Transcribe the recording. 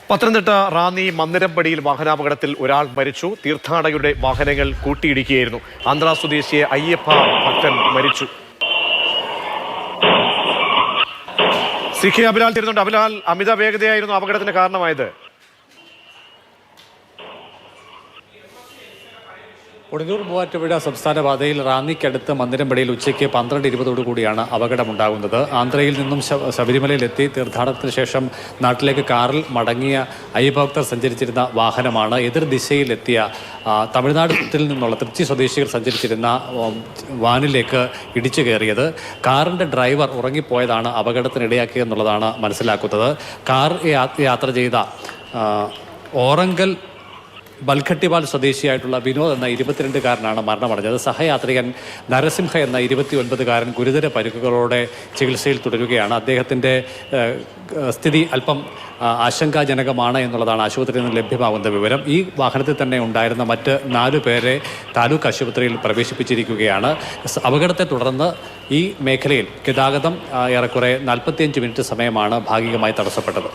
പത്തനംതിട്ട റാന്നി മന്ദിരപ്പടിയിൽ വാഹനാപകടത്തിൽ ഒരാൾ മരിച്ചു. തീർത്ഥാടകരുടെ വാഹനങ്ങൾ കൂട്ടിയിടിക്കുകയായിരുന്നു. ആന്ധ്ര സ്വദേശിയെ അയ്യപ്പ ഭക്തൻ മരിച്ചു. സിഖി അബിലാൽ തീരുന്നുണ്ട്. അബിലാൽ, അമിത വേഗതയായിരുന്നു അപകടത്തിന് കാരണമായത്. ഉടനൂർ മൂവാറ്റുപുഴ സംസ്ഥാന പാതയിൽ റാന്നിക്കടുത്ത് മന്ദിരമ്പടിയിൽ ഉച്ചയ്ക്ക് 12:20 കൂടിയാണ് അപകടമുണ്ടാകുന്നത്. ആന്ധ്രയിൽ നിന്നും ശബരിമലയിലെത്തി തീർത്ഥാടനത്തിന് ശേഷം നാട്ടിലേക്ക് കാറിൽ മടങ്ങിയ അയ്യപ്പഭക്തർ സഞ്ചരിച്ചിരുന്ന വാഹനമാണ് എതിർദിശയിലെത്തിയ തമിഴ്നാട്ടിൽ നിന്നുള്ള തൃച്ചി സ്വദേശികൾ സഞ്ചരിച്ചിരുന്ന വാനിലേക്ക് ഇടിച്ചു കയറിയത്. കാറിൻ്റെ ഡ്രൈവർ ഉറങ്ങിപ്പോയതാണ് അപകടത്തിനിടയാക്കിയതെന്നുള്ളതാണ് മനസ്സിലാക്കുന്നത്. കാർ യാത്ര ചെയ്ത ഓറങ്കൽ ബൽഘട്ടിവാൽ സ്വദേശിയായിട്ടുള്ള വിനോദ് എന്ന 22-കാരനാണ് മരണമടഞ്ഞത്. സഹയാത്രികൻ നരസിംഹ എന്ന 29-കാരൻ ഗുരുതര പരിക്കുകളോടെ ചികിത്സയിൽ തുടരുകയാണ്. അദ്ദേഹത്തിൻ്റെ സ്ഥിതി അല്പം ആശങ്കാജനകമാണ് എന്നുള്ളതാണ് ആശുപത്രിയിൽ നിന്ന് ലഭ്യമാകുന്ന വിവരം. ഈ വാഹനത്തിൽ തന്നെ ഉണ്ടായിരുന്ന മറ്റ് 4 പേരെ താലൂക്ക് ആശുപത്രിയിൽ പ്രവേശിപ്പിച്ചിരിക്കുകയാണ്. അപകടത്തെ തുടർന്ന് ഈ മേഖലയിൽ ഗതാഗതം ഏറെക്കുറെ 45 മിനിറ്റ് സമയമാണ് ഭാഗികമായി തടസ്സപ്പെട്ടത്.